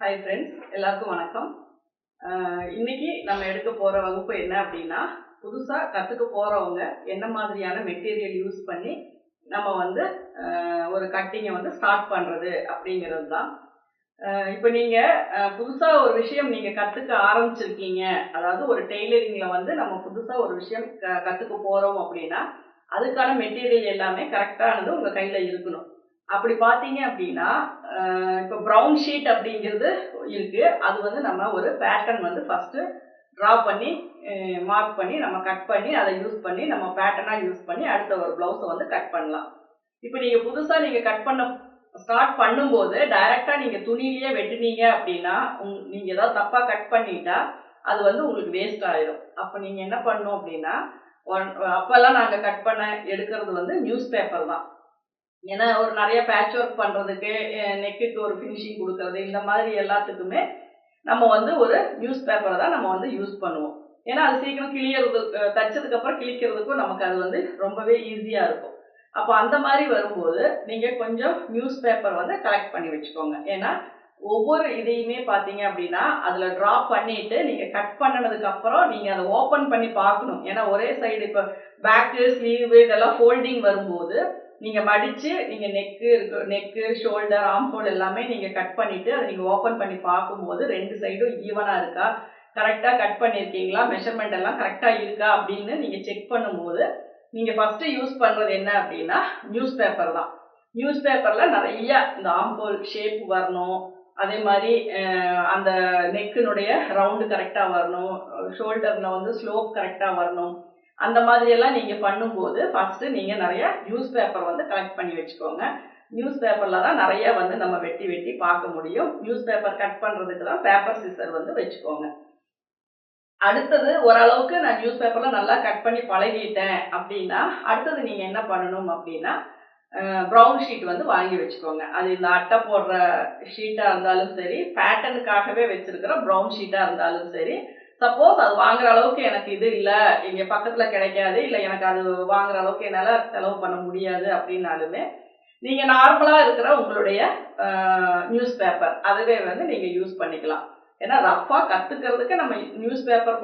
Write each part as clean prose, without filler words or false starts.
Hi friends, எல்லாருக்கும் வணக்கம். இன்னைக்கு நம்ம எடுக்க போகிற வகுப்பு என்ன அப்படின்னா, புதுசாக கற்றுக்க போகிறவங்க என்ன மாதிரியான மெட்டீரியல் யூஸ் பண்ணி நம்ம வந்து ஒரு கட்டிங்கை வந்து ஸ்டார்ட் பண்ணுறது அப்படிங்கிறது தான். இப்போ நீங்கள் புதுசாக ஒரு விஷயம் நீங்கள் கற்றுக்க ஆரம்பிச்சிருக்கீங்க, அதாவது ஒரு டெய்லரிங்கில் வந்து நம்ம புதுசாக ஒரு விஷயம் கற்றுக்க போகிறோம் அப்படின்னா அதுக்கான மெட்டீரியல் எல்லாமே கரெக்டானது உங்கள் கையில் இருக்கணும். அப்படி பார்த்தீங்க அப்படின்னா இப்போ ப்ரௌன் ஷீட் அப்படிங்கிறது இருக்கு. அது வந்து நம்ம ஒரு பேட்டர்ன் வந்து ஃபர்ஸ்ட் ட்ரா பண்ணி மார்க் பண்ணி நம்ம கட் பண்ணி அதை யூஸ் பண்ணி நம்ம பேட்டர்னா யூஸ் பண்ணி அடுத்த ஒரு பிளவுஸை வந்து கட் பண்ணலாம். இப்போ நீங்க புதுசா நீங்க கட் பண்ண ஸ்டார்ட் பண்ணும்போது டைரக்டா நீங்க துணியிலேயே வெட்டினீங்க அப்படின்னா நீங்க ஏதாவது தப்பா கட் பண்ணிட்டா அது வந்து உங்களுக்கு வேஸ்ட் ஆயிடும். அப்போ நீங்க என்ன பண்ணணும் அப்படின்னா அப்பெல்லாம் நாங்க கட் பண்ண எடுக்கிறது வந்து நியூஸ் பேப்பர் தான். ஏன்னா ஒரு நிறைய பேட்ச் ஒர்க் பண்ணுறதுக்கு நெக்குக்கு ஒரு ஃபினிஷிங் கொடுக்கறது இந்த மாதிரி எல்லாத்துக்குமே நம்ம வந்து ஒரு நியூஸ் பேப்பரை தான் நம்ம வந்து யூஸ் பண்ணுவோம். ஏன்னா அது சீக்கிரம் கிளியறது, தைச்சதுக்கப்புறம் கிழிக்கிறதுக்கும் நமக்கு அது வந்து ரொம்பவே ஈஸியாக இருக்கும். அப்போ அந்த மாதிரி வரும்போது நீங்கள் கொஞ்சம் நியூஸ் பேப்பர் வந்து கலெக்ட் பண்ணி வச்சுக்கோங்க. ஏன்னா ஒவ்வொரு இதையுமே பார்த்தீங்க அப்படின்னா அதில் ட்ரா பண்ணிட்டு நீங்கள் கட் பண்ணினதுக்கப்புறம் நீங்கள் அதை ஓப்பன் பண்ணி பார்க்கணும். ஏன்னா ஒரே சைடு இப்போ பேக்கு ஸ்லீவு இதெல்லாம் ஃபோல்டிங் வரும்போது நீங்கள் மடித்து நீங்கள் நெக்கு ஷோல்டர் ஆம்ஹோல் எல்லாமே நீங்கள் கட் பண்ணிவிட்டு அதை நீங்கள் ஓப்பன் பண்ணி பார்க்கும்போது ரெண்டு சைடும் ஈவனாக இருக்கா, கரெக்டாக கட் பண்ணியிருக்கீங்களா, மெஷர்மெண்ட் எல்லாம் கரெக்டாக இருக்கா அப்படின்னு நீங்கள் செக் பண்ணும்போது நீங்கள் ஃபஸ்ட்டு யூஸ் பண்ணுறது என்ன அப்படின்னா நியூஸ் பேப்பர் தான். நியூஸ் பேப்பரில் நிறைய இந்த ஆம்ஹோல் ஷேப் வரணும், அதே மாதிரி அந்த நெக்கினுடைய ரவுண்டு கரெக்டாக வரணும், ஷோல்டரில் வந்து ஸ்லோப் கரெக்டாக வரணும். அந்த மாதிரியெல்லாம் நீங்கள் பண்ணும்போது ஃபஸ்ட்டு நீங்கள் நிறைய நியூஸ் பேப்பர் வந்து கலெக்ட் பண்ணி வச்சுக்கோங்க. நியூஸ் பேப்பரில் தான் நிறைய வந்து நம்ம வெட்டி வெட்டி பார்க்க முடியும். நியூஸ் பேப்பர் கட் பண்ணுறதுக்கு தான் பேப்பர் சிசர் வந்து வச்சுக்கோங்க. அடுத்தது ஓரளவுக்கு நான் நியூஸ் பேப்பரில் நல்லா கட் பண்ணி பழகிட்டேன் அப்படின்னா அடுத்தது நீங்கள் என்ன பண்ணணும் அப்படின்னா ப்ரௌன் ஷீட் வந்து வாங்கி வச்சுக்கோங்க. அது இந்த அட்டை போடுற ஷீட்டாக இருந்தாலும் சரி, பேட்டர்னுக்காகவே வச்சிருக்கிற ப்ரௌன் ஷீட்டாக இருந்தாலும் சரி. சப்போஸ் அது வாங்குற அளவுக்கு எனக்கு இது இல்லை, இங்கே பக்கத்தில் கிடைக்காது, இல்லை எனக்கு அது வாங்குற அளவுக்கு என்னால் செலவு பண்ண முடியாது அப்படின்னாலுமே நீங்கள் நார்மலாக இருக்கிற உங்களுடைய நியூஸ் பேப்பர் அதுவே வந்து நீங்கள் யூஸ் பண்ணிக்கலாம். ஏன்னா ரஃபாக கற்றுக்கிறதுக்கு நம்ம நியூஸ் பேப்பர்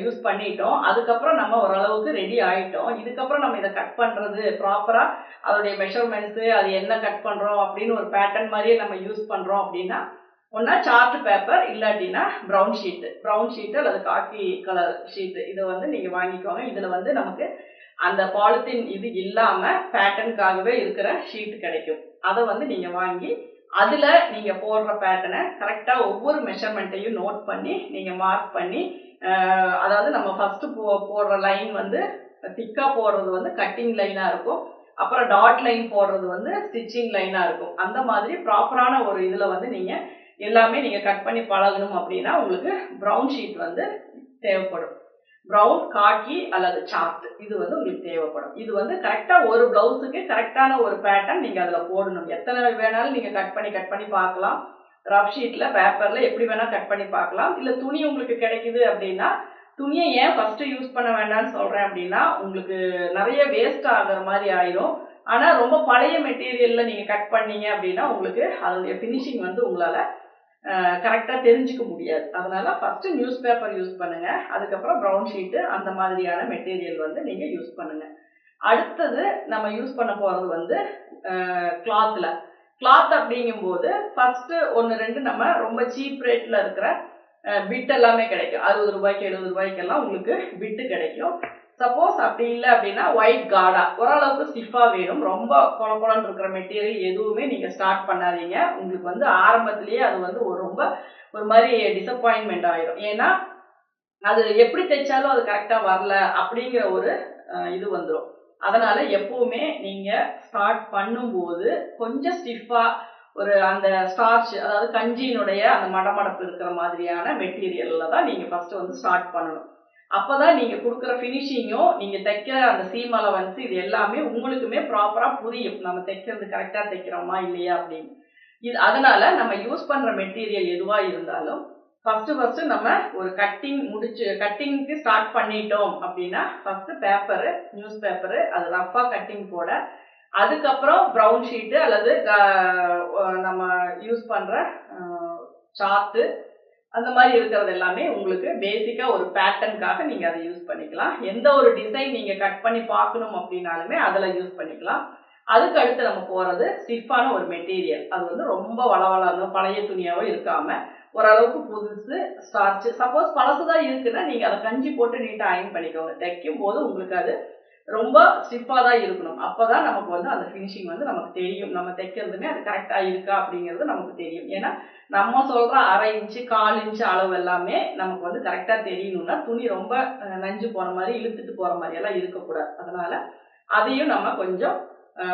யூஸ் பண்ணிட்டோம். அதுக்கப்புறம் நம்ம ஓரளவுக்கு ரெடி ஆகிட்டோம். இதுக்கப்புறம் நம்ம இதை கட் பண்ணுறது ப்ராப்பராக அதோடைய மெஷர்மெண்ட்ஸு அது என்ன கட் பண்ணுறோம் அப்படின்னு ஒரு பேட்டர்ன் மாதிரியே நம்ம யூஸ் பண்ணுறோம் அப்படின்னா ஒன்றா சார்ட் பேப்பர் இல்லாட்டினா ப்ரௌன் ஷீட்டு அல்லது காக்கி கலர் ஷீட்டு இதை வந்து நீங்கள் வாங்கிக்கோங்க. இதில் வந்து நமக்கு அந்த பாலித்தீன் இது இல்லாமல் பேட்டர்னுக்காகவே இருக்கிற ஷீட் கிடைக்கும். அதை வந்து நீங்கள் வாங்கி அதில் நீங்கள் போடுற பேட்டர்னை கரெக்டாக ஒவ்வொரு மெஷர்மெண்ட்டையும் நோட் பண்ணி நீங்கள் மார்க் பண்ணி அதாவது நம்ம ஃபஸ்ட்டு போடுற லைன் வந்து திக்காக போடுறது வந்து கட்டிங் லைனாக இருக்கும், அப்புறம் டாட் லைன் போடுறது வந்து ஸ்டிச்சிங் லைனாக இருக்கும். அந்த மாதிரி ப்ராப்பரான ஒரு இதில் வந்து நீங்கள் எல்லாமே நீங்கள் கட் பண்ணி பழகணும் அப்படின்னா உங்களுக்கு ப்ரௌன் ஷீட் வந்து தேவைப்படும். ப்ரௌன், காக்கி அல்லது சார்ட் இது வந்து உங்களுக்கு தேவைப்படும். இது வந்து கரெக்டாக ஒரு ப்ளவுஸுக்கு கரெக்டான ஒரு பேட்டர்ன் நீங்கள் அதில் போடணும். எத்தனை வேணாலும் நீங்கள் கட் பண்ணி பார்க்கலாம். ரஃப் ஷீட்டில் பேப்பரில் எப்படி வேணால் கட் பண்ணி பார்க்கலாம். இல்லை துணி உங்களுக்கு கிடைக்குது அப்படின்னா துணியை ஏன் ஃபஸ்ட்டு யூஸ் பண்ண வேண்டாம்னு சொல்கிறேன் அப்படின்னா உங்களுக்கு நிறைய வேஸ்ட் ஆகிற மாதிரி ஆயிரும். ஆனால் ரொம்ப பழைய மெட்டீரியலில் நீங்கள் கட் பண்ணீங்க அப்படின்னா உங்களுக்கு அதனுடைய ஃபினிஷிங் வந்து உங்களால் கரெக்டாக தெரிஞ்சுக்க முடியாது. அதனால் ஃபஸ்ட்டு நியூஸ் பேப்பர் யூஸ் பண்ணுங்கள், அதுக்கப்புறம் ப்ரௌன் ஷீட்டு அந்த மாதிரியான மெட்டீரியல் வந்து நீங்கள் யூஸ் பண்ணுங்கள். அடுத்தது நம்ம யூஸ் பண்ண போகிறது வந்து கிளாத் அப்படிங்கும்போது ஃபஸ்ட்டு 1-2 நம்ம ரொம்ப சீப் ரேட்டில் இருக்கிற பிட் எல்லாமே கிடைக்கும். 60 ரூபாய்க்கு 70 ரூபாய்க்கெல்லாம் உங்களுக்கு பிட்டு கிடைக்கும். சப்போஸ் அப்படி இல்லை அப்படின்னா ஒயிட் கார்டா ஓரளவுக்கு ஸ்டிஃபாக வேணும். ரொம்ப குழன்னு இருக்கிற மெட்டீரியல் எதுவுமே நீங்கள் ஸ்டார்ட் பண்ணாதீங்க. உங்களுக்கு வந்து ஆரம்பத்திலேயே அது வந்து ரொம்ப ஒரு மாதிரி டிசப்பாயின்மெண்ட் ஆயிடும். ஏன்னா அது எப்படி தைச்சாலும் அது கரெக்டாக வரல அப்படிங்கிற ஒரு இது வந்துடும். அதனால எப்பவுமே நீங்கள் ஸ்டார்ட் பண்ணும்போது கொஞ்சம் ஸ்டிஃபாக ஒரு அந்த ஸ்டார்ச் அதாவது கஞ்சியினுடைய அந்த மடமடப்பு இருக்கிற மாதிரியான மெட்டீரியலில் தான் நீங்கள் ஃபஸ்ட்டு வந்து ஸ்டார்ட் பண்ணணும். அப்போ தான் நீங்கள் கொடுக்குற ஃபினிஷிங்கும் நீங்கள் தைக்கிற அந்த சீம் அலவன்ஸ் இது எல்லாமே உங்களுக்குமே ப்ராப்பராக புரியும். நம்ம தைக்கிறது கரெக்டாக தைக்கிறோமா இல்லையா அப்படின்னு. இது அதனால் நம்ம யூஸ் பண்ணுற மெட்டீரியல் எதுவாக இருந்தாலும் ஃபஸ்ட்டு நம்ம ஒரு கட்டிங்க்கு ஸ்டார்ட் பண்ணிட்டோம் அப்படின்னா ஃபஸ்ட்டு பேப்பரு, நியூஸ் பேப்பரு அது ரஃபாக கட்டிங் போட, அதுக்கப்புறம் ப்ரௌன் ஷீட்டு அல்லது நம்ம யூஸ் பண்ணுற சார்ட்டு அந்த மாதிரி இருக்கிறது எல்லாமே உங்களுக்கு பேசிக்கா ஒரு பேட்டர்னுக்காக நீங்க அதை யூஸ் பண்ணிக்கலாம். எந்த ஒரு டிசைன் நீங்க கட் பண்ணி பார்க்கணும் அப்படின்னாலுமே அதுல யூஸ் பண்ணிக்கலாம். அதுக்கு அடுத்து நம்ம போறது ஸ்டிஃபான ஒரு மெட்டீரியல். அது வந்து ரொம்ப வளவளன்னு பழைய துணியாவோ இருக்காம ஓரளவுக்கு புதுசு ஸ்டார்ச். சப்போஸ் பழசுதான் இருக்குன்னா நீங்க அதை கஞ்சி போட்டு நீட்டா அயன் பண்ணிக்கோங்க. தைக்கும் போது உங்களுக்கு அது ரொம்ப ஸ்டிஃபா தான் இருக்கணும். அப்பதான் நமக்கு வந்து அந்த ஃபினிஷிங் வந்து நமக்கு தெரியும். நம்ம தைக்கிறதுமே அது கரெக்டா இருக்கா அப்படிங்கிறது நமக்கு தெரியும். ஏன்னா நம்ம சொல்ற 1/2 இன்ச்சு 1/4 இன்ச்சு அளவு எல்லாமே நமக்கு வந்து கரெக்டா தெரியணும்னா துணி ரொம்ப நஞ்சு போன மாதிரி இழுத்துட்டு போற மாதிரி எல்லாம் இருக்கக்கூடாது. அதனால அதையும் நம்ம கொஞ்சம்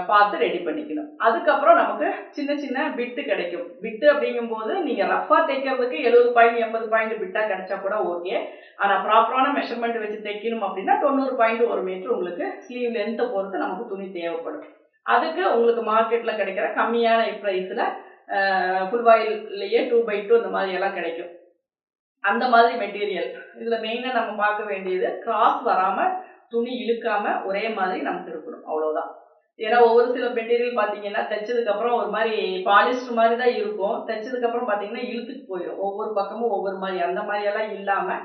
பார்த்து ரெடி பண்ணிக்கணும். அதுக்கப்புறம் நமக்கு சின்ன சின்ன பிட்டு கிடைக்கும். பிட்டு அப்படிங்கும் போது நீங்க ரஃபா தைக்கிறதுக்கு 70 பாயிண்ட் 80 பாயிண்ட் பிட்டா கிடைச்சா கூட ஓகே. ஆனா ப்ராப்பரான மெஷர்மெண்ட் வச்சு தைக்கணும் அப்படின்னா 90 பாயிண்ட் 1 மீட்டர் உங்களுக்கு ஸ்லீவ் லென்த்தை பொறுத்து நமக்கு துணி தேவைப்படும். அதுக்கு உங்களுக்கு மார்க்கெட்ல கிடைக்கிற கம்மியான பிரைஸ்ல ஃபுல் வாயில்லையே 2x2 இந்த மாதிரி எல்லாம் கிடைக்கும். அந்த மாதிரி மெட்டீரியல் இதுல மெயினா நம்ம பார்க்க வேண்டியது கிராஸ் வராம துணி இழுக்காம ஒரே மாதிரி நமக்கு இருக்கணும். அவ்வளவுதான். ஏன்னா ஒவ்வொரு சில மெட்டீரியல் பாத்தீங்கன்னா தைச்சதுக்கு அப்புறம் ஒரு மாதிரி பாலிஸ்டர் மாதிரி தான் இருக்கும். தைச்சதுக்கு அப்புறம் பாத்தீங்கன்னா இழுத்துட்டு போயிடும். ஒவ்வொரு பக்கமும் ஒவ்வொரு மாதிரி. அந்த மாதிரி எல்லாம் இல்லாம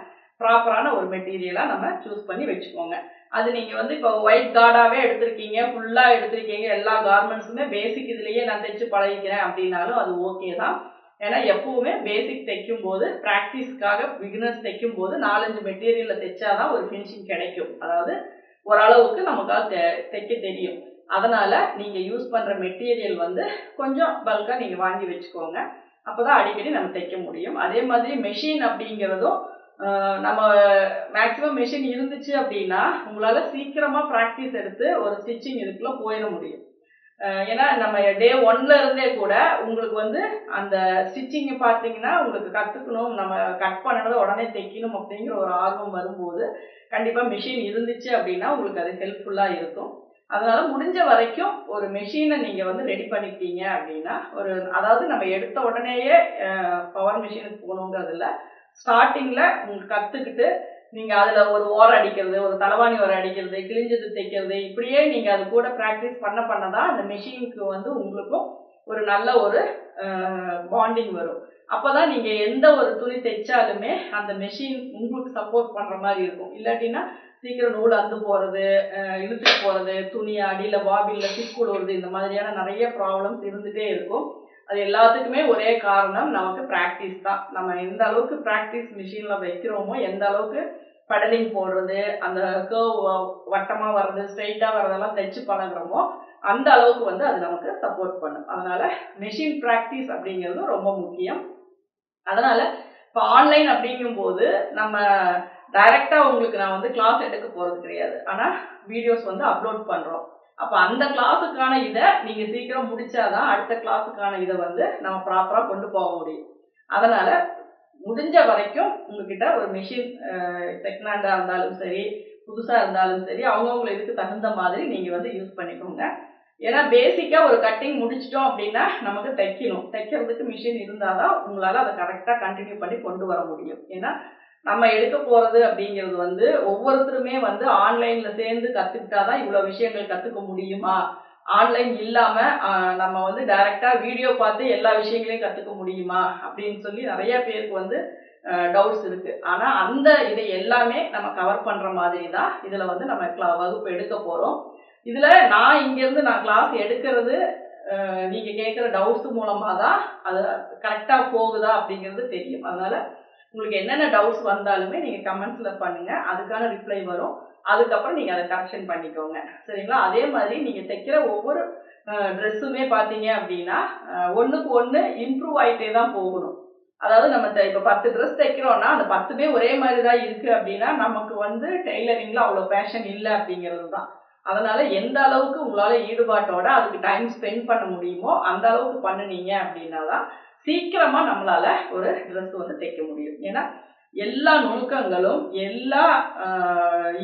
ப்ராப்பரான ஒரு மெட்டீரியலா நம்ம சூஸ் பண்ணி வச்சுக்கோங்க. அது நீங்க வந்து இப்போ ஒயிட் கார்டாவே எடுத்திருக்கீங்க, ஃபுல்லா எடுத்திருக்கீங்க, எல்லா கார்மெண்ட்ஸுமே பேசிக் இதுலயே நான் தைச்சு பழகிக்கிறேன் அப்படின்னாலும் அது ஓகே தான். ஏன்னா எப்பவுமே பேசிக் தைக்கும் போது பிராக்டிஸ்க்காக பிகினர்ஸ் தைக்கும் போது 4-5 மெட்டீரியல்ல தைச்சாதான் ஒரு ஃபினிஷிங் கிடைக்கும். அதாவது ஓரளவுக்கு நமக்காக தைக்க தெரியும். அதனால நீங்க யூஸ் பண்ற மெட்டீரியல் வந்து கொஞ்சம் பல்கா நீங்க வாங்கி வச்சுக்கோங்க. அப்பதான் அடிக்கடி நம்ம தைக்க முடியும். அதே மாதிரி மெஷின் அப்படிங்கிறதும் நம்ம மேக்சிமம் மெஷின் இருந்துச்சு அப்படின்னா உங்களால சீக்கிரமா பிராக்டிஸ் எடுத்து ஒரு ஸ்டிச்சிங் இதுக்குள்ள போயிட முடியும். ஏன்னா நம்ம டே 1ல இருந்தே கூட உங்களுக்கு வந்து அந்த ஸ்டிச்சிங் பார்த்தீங்கன்னா உங்களுக்கு கத்துக்கணும், நம்ம கட் பண்ணதை உடனே தைக்கணும் அப்படிங்கிற ஒரு ஆர்வம் வரும்போது கண்டிப்பா மெஷின் இருந்துச்சு அப்படின்னா உங்களுக்கு அது ஹெல்ப்ஃபுல்லா இருக்கும். அதனால முடிஞ்ச வரைக்கும் ஒரு மெஷினை நீங்க வந்து ரெடி பண்ணிட்டீங்க அப்படின்னா ஒரு அதாவது நம்ம எடுத்த உடனேயே பவர் மெஷினுக்கு போகணுங்கிறது இல்லை. ஸ்டார்டிங்ல உங்களுக்கு கத்துக்கிட்டு நீங்க அதுல ஒரு ஓரம் அடிக்கிறது, ஒரு தலைவாணி ஓரம் அடிக்கிறது, கிழிஞ்சது தைக்கிறது, இப்படியே நீங்க அது கூட பிராக்டிஸ் பண்ணதான் அந்த மெஷினுக்கு வந்து உங்களுக்கும் ஒரு நல்ல ஒரு பாண்டிங் வரும். அப்பதான் நீங்க எந்த ஒரு துணி தைச்சாலுமே அந்த மெஷின் உங்களுக்கு சப்போர்ட் பண்ற மாதிரி இருக்கும். இல்லாட்டினா சீக்கிரம் நூல் அந்து போறது, இழுத்துட்டு போறது, துணி அடியில பாபின்ல சிக்கு வருது, இந்த மாதிரியான நிறைய ப்ராப்ளம்ஸ் இருந்துட்டே இருக்கும். அது எல்லாத்துக்குமே ஒரே காரணம் நமக்கு பிராக்டிஸ் தான். நம்ம எந்த அளவுக்கு பிராக்டிஸ் மிஷின்ல வைக்கிறோமோ, எந்த அளவுக்கு பெடலிங் போடுறது, அந்த கர்வ் வட்டமா வர்றது, ஸ்ட்ரைட்டா வர்றதெல்லாம் தைச்சு பழகுறோமோ அந்த அளவுக்கு வந்து அது நமக்கு சப்போர்ட் பண்ணும். அதனால மெஷின் பிராக்டிஸ் அப்படிங்கிறது ரொம்ப முக்கியம். அதனால இப்போ ஆன்லைன் அப்படிங்கும் போது நம்ம டைரக்டா உங்களுக்கு நான் வந்து கிளாஸ் எடுக்க போறது கிடையாது. ஆனா வீடியோஸ் வந்து அப்லோட் பண்றோம். அப்ப அந்த கிளாஸுக்கான இதை நீங்க சீக்கிரம் முடிச்சாதான் அடுத்த கிளாஸுக்கான இதை வந்து நம்ம ப்ராப்பரா கொண்டு போக முடியும். அதனால முடிஞ்ச வரைக்கும் உங்ககிட்ட ஒரு மெஷின் செகண்ட் ஹேண்டா இருந்தாலும் சரி, புதுசா இருந்தாலும் சரி, அவங்கவுங்க இதுக்கு தகுந்த மாதிரி நீங்க வந்து யூஸ் பண்ணிக்கோங்க. ஏன்னா பேசிக்கா ஒரு கட்டிங் முடிச்சிட்டோம் அப்படின்னா நமக்கு தைக்கிறதுக்கு மிஷின் இருந்தாதான் உங்களால அதை கரெக்டா கண்டினியூ பண்ணி கொண்டு வர முடியும். ஏன்னா நம்ம எடுக்க போறது அப்படிங்கிறது வந்து ஒவ்வொருத்தருமே வந்து ஆன்லைன்ல சேர்ந்து கத்துக்கிட்டாதான் இவ்வளவு விஷயங்கள் கத்துக்க முடியுமா, ஆன்லைன் இல்லாம நம்ம வந்து டைரக்டா வீடியோ பார்த்து எல்லா விஷயங்களையும் கத்துக்க முடியுமா அப்படின்னு சொல்லி நிறைய பேருக்கு வந்து டவுட்ஸ் இருக்கு. ஆனா அந்த இதை எல்லாமே நம்ம கவர் பண்ற மாதிரி தான் இதுல வந்து நம்ம வகுப்பு எடுக்க போறோம். இதுல நான் இங்க இருந்து நான் கிளாஸ் எடுக்கிறது நீங்க கேட்கிற டவுட்ஸ் மூலமா தான் அது கரெக்டா போகுதா அப்படிங்கிறது தெரியும். அதனால உங்களுக்கு என்னென்ன டவுட்ஸ் வந்தாலுமே நீங்க கமெண்ட்ஸ்ல பண்ணுங்க, அதுக்கான ரிப்ளை வரும். அதுக்கப்புறம் நீங்க அதை கரெக்ஷன் பண்ணிக்கோங்க. சரிங்களா? அதே மாதிரி நீங்க தைக்கிற ஒவ்வொரு ட்ரெஸ்ஸுமே பாத்தீங்க அப்படின்னா ஒண்ணுக்கு ஒண்ணு இம்ப்ரூவ் ஆயிட்டே தான் போகணும். அதாவது நம்ம இப்ப 10 ட்ரெஸ் தைக்கிறோம்னா அந்த 10மே ஒரே மாதிரி தான் இருக்கு அப்படின்னா நமக்கு வந்து டெய்லரிங்ல அவ்வளவு பேஷன் இல்லை அப்படிங்கிறது தான். அதனால எந்த அளவுக்கு உங்களால ஈடுபாட்டோட அதுக்கு டைம் ஸ்பெண்ட் பண்ண முடியுமோ அந்த அளவுக்கு பண்ணுனீங்க அப்படின்னாதான் சீக்கிரமா நம்மளால ஒரு ட்ரெஸ் வந்து தைக்க முடியும். ஏன்னா எல்லா நுணுக்கங்களும், எல்லா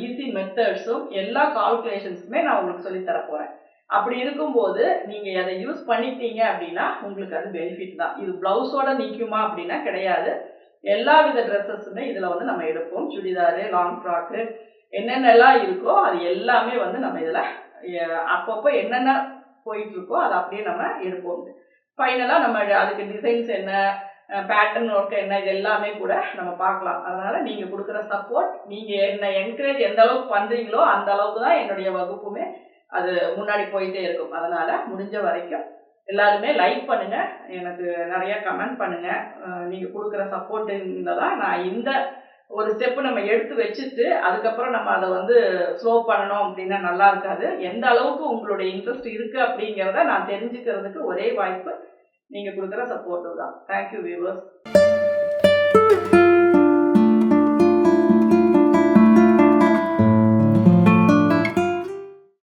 ஈஸி மெத்தட்ஸும், எல்லா கால்குலேஷன்ஸுமே நான் உங்களுக்கு சொல்லி தர போறேன். அப்படி இருக்கும்போது நீங்க அதை யூஸ் பண்ணிட்டீங்க அப்படின்னா உங்களுக்கு அது பெனிஃபிட் தான். இது பிளவுஸோட நிக்குமா அப்படின்னா கிடையாது. எல்லா வித ட்ரெஸ்ஸஸுமே இதுல வந்து நம்ம எடுப்போம். சுடிதாரு, லாங் ஃப்ராக்கு, என்னென்னலாம் இருக்கோ அது எல்லாமே வந்து நம்ம இதுல அப்பப்போ என்னென்ன போயிட்டு இருக்கோ அதை அப்படியே நம்ம எடுப்போம். ஃபைனலா நம்ம அதுக்கு டிசைன்ஸ் என்ன, பேட்டர்ன் ஒர்க் என்ன, இது எல்லாமே கூட நம்ம பார்க்கலாம். அதனால நீங்க கொடுக்குற சப்போர்ட், நீங்க என்ன என்கரேஜ் எந்த அளவுக்கு பண்றீங்களோ அந்த அளவுக்கு தான் என்னுடைய வகுப்புமே அது முன்னாடி போயிட்டே இருக்கும். அதனால முடிஞ்ச வரைக்கும் எல்லாருமே லைக் பண்ணுங்க, எனக்கு நிறைய கமெண்ட் பண்ணுங்க. நீங்க கொடுக்குற சப்போர்ட்டுல தான் நான் இந்த ஒரு ஸ்டெப் நம்ம எடுத்து வச்சுட்டு அதுக்கப்புறம் நம்ம அதை வந்து ஸ்லோ பண்ணணும் அப்படின்னா நல்லா இருக்காது. எந்த அளவுக்கு உங்களுடைய இன்ட்ரெஸ்ட் இருக்கு அப்படிங்கிறத நான் தெரிஞ்சுக்கிறதுக்கு ஒரே வாய்ப்பு நீங்க கொடுக்குற சப்போர்ட் தான். Thank you viewers.